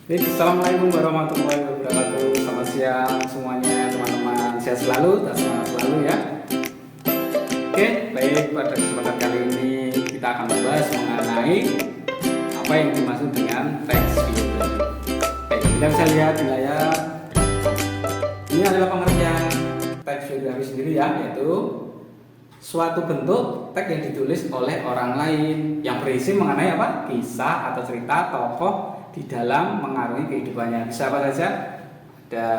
Baik, assalamualaikum warahmatullahi wabarakatuh. Selamat siang semuanya teman-teman. Sehat selalu dan semangat selalu ya. Oke, baik, pada kesempatan kali ini kita akan membahas mengenai apa yang dimaksud dengan teks biografi. Baik, kita bisa lihat di layar. Ini adalah pengertian teks biografi sendiri ya, yaitu suatu bentuk teks yang ditulis oleh orang lain yang berisi mengenai apa? Kisah atau cerita tokoh di dalam mengarungi kehidupannya. Bisa apa saja? Ada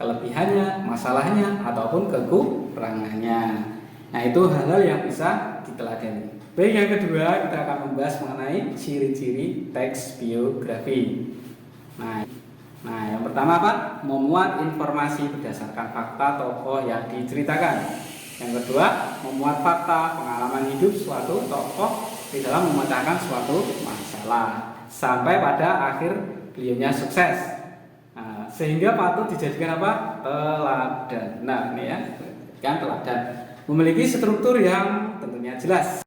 kelebihannya, masalahnya, ataupun kekurangannya. Nah, itu hal-hal yang bisa diteladani. Baik, yang kedua kita akan membahas mengenai ciri-ciri teks biografi. Nah, yang pertama apa? Memuat informasi berdasarkan fakta tokoh yang diceritakan. Yang kedua, memuat fakta pengalaman hidup suatu tokoh di dalam memecahkan suatu masalah sampai pada akhir beliaunya sukses. Nah, sehingga patut dijadikan apa? Teladan. Nah, ini ya, kan teladan. Memiliki struktur yang tentunya jelas.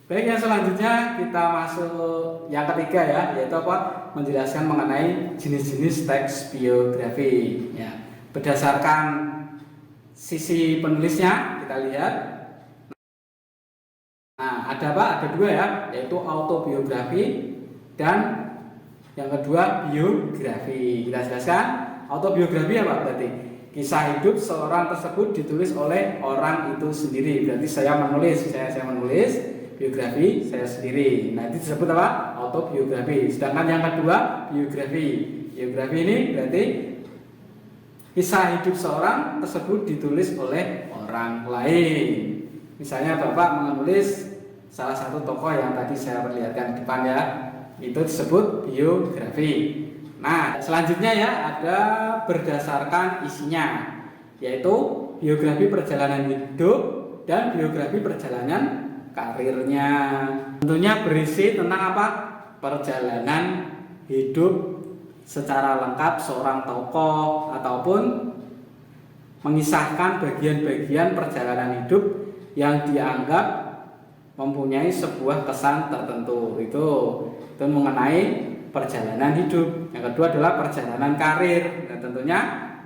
Baik, yang selanjutnya kita masuk yang ketiga ya, yaitu apa? Menjelaskan mengenai jenis-jenis teks biografi. Ya, berdasarkan sisi penulisnya kita lihat. Nah, ada apa? Ada dua ya, yaitu autobiografi dan yang kedua biografi. Kita jelaskan autobiografi apa berarti? Kisah hidup seorang tersebut ditulis oleh orang itu sendiri. Berarti saya menulis, biografi saya sendiri. Nah, itu disebut apa? Autobiografi. Sedangkan yang kedua biografi. Biografi ini berarti kisah hidup seorang tersebut ditulis oleh orang lain. Misalnya Bapak menulis salah satu tokoh yang tadi saya perlihatkan di depan ya, itu disebut biografi. Nah, selanjutnya ya ada berdasarkan isinya, yaitu biografi perjalanan hidup dan biografi perjalanan karirnya. Tentunya berisi tentang apa? Perjalanan hidup secara lengkap seorang tokoh ataupun mengisahkan bagian-bagian perjalanan hidup yang dianggap mempunyai sebuah kesan tertentu. Itu mengenai perjalanan hidup. Yang kedua adalah perjalanan karir. Dan tentunya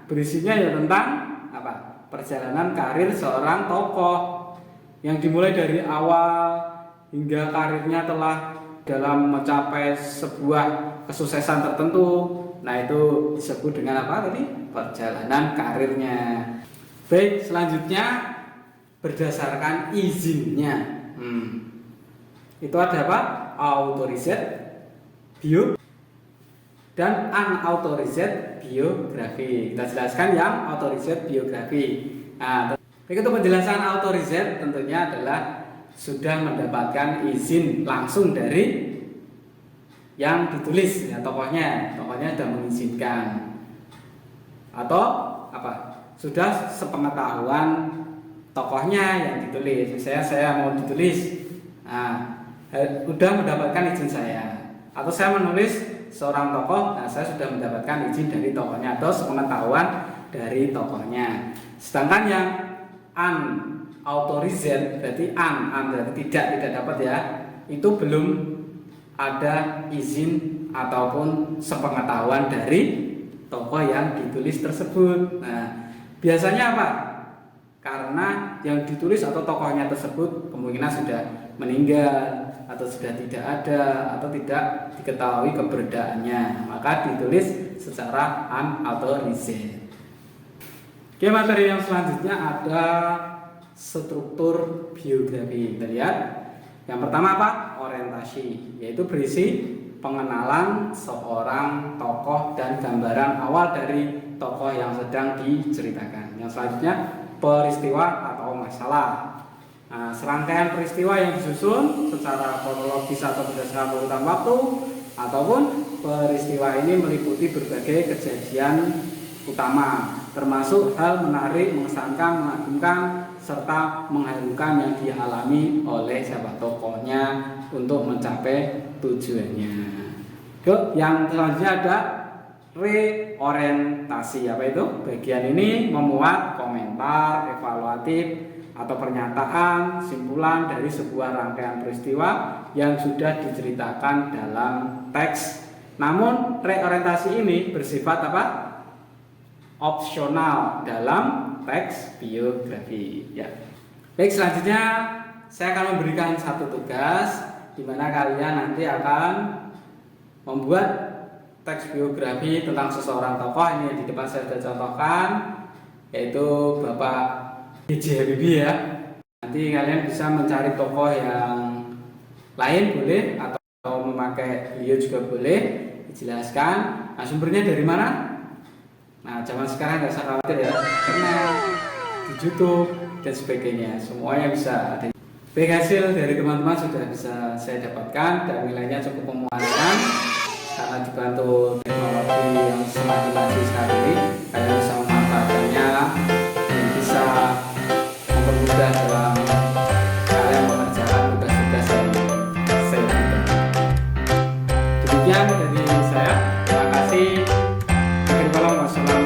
berisinya ya tentang apa? Perjalanan karir seorang tokoh yang dimulai dari awal hingga karirnya telah dalam mencapai sebuah kesuksesan tertentu. Nah, itu disebut dengan apa tadi? Perjalanan karirnya. Baik, selanjutnya berdasarkan izinnya. Itu ada apa? Authorized bio dan unauthorized biografi. Kita jelaskan yang authorized biografi. Nah, begitu penjelasan authorized tentunya adalah sudah mendapatkan izin langsung dari yang ditulis ya, tokohnya sudah mengizinkan atau apa? Sudah sepengetahuan tokohnya yang ditulis. Misalnya saya mau ditulis, nah, sudah mendapatkan izin saya. Atau saya menulis seorang tokoh, nah saya sudah mendapatkan izin dari tokohnya atau sepengetahuan dari tokohnya. Sedangkan yang unauthorized berarti berarti tidak dapat ya. Itu belum ada izin ataupun sepengetahuan dari tokoh yang ditulis tersebut. Nah, biasanya apa? Karena yang ditulis atau tokohnya tersebut kemungkinan sudah meninggal atau sudah tidak ada atau tidak diketahui keberadaannya, maka ditulis secara unauthorized. Oke, materi yang selanjutnya ada struktur biografi. Kita lihat. Yang pertama apa? Orientasi, yaitu berisi pengenalan seorang tokoh dan gambaran awal dari tokoh yang sedang diceritakan. Yang selanjutnya peristiwa atau masalah. Nah, serangkaian peristiwa yang disusun secara kronologis atau berdasarkan urutan waktu, ataupun peristiwa ini meliputi berbagai kejadian utama, termasuk hal menarik, mengesankan, mengagumkan, serta mengharukan yang dialami oleh siapa tokohnya untuk mencapai tujuannya. Yang selanjutnya ada reorientasi. Apa itu? Bagian ini memuat komentar evaluatif atau pernyataan simpulan dari sebuah rangkaian peristiwa yang sudah diceritakan dalam teks Namun reorientasi ini bersifat apa? Opsional dalam teks biografi. Ya. Baik, selanjutnya saya akan memberikan satu tugas di mana kalian nanti akan membuat teks biografi tentang seseorang tokoh. Ini di depan saya sudah contohkan, yaitu Bapak B.J. Habibie ya. Nanti kalian bisa mencari tokoh yang lain boleh, atau memakai beliau juga boleh, dijelaskan. Nah, sumbernya dari mana? Nah, zaman sekarang nggak usah khawatir ya, karena di YouTube dan sebagainya semuanya bisa ada. Baik, hasil dari teman-teman sudah bisa saya dapatkan dan nilainya cukup memuaskan karena dibantu teknologi yang semakin maju sekarang ini. Kalian bisa memanfaatkannya dan bisa mempermudah dalam kalian mengerjakan tugas-tugas yang saya berikan. Demikian dari saya. Terima kasih. Wassalamualaikum warahmatullahi wabarakatuh.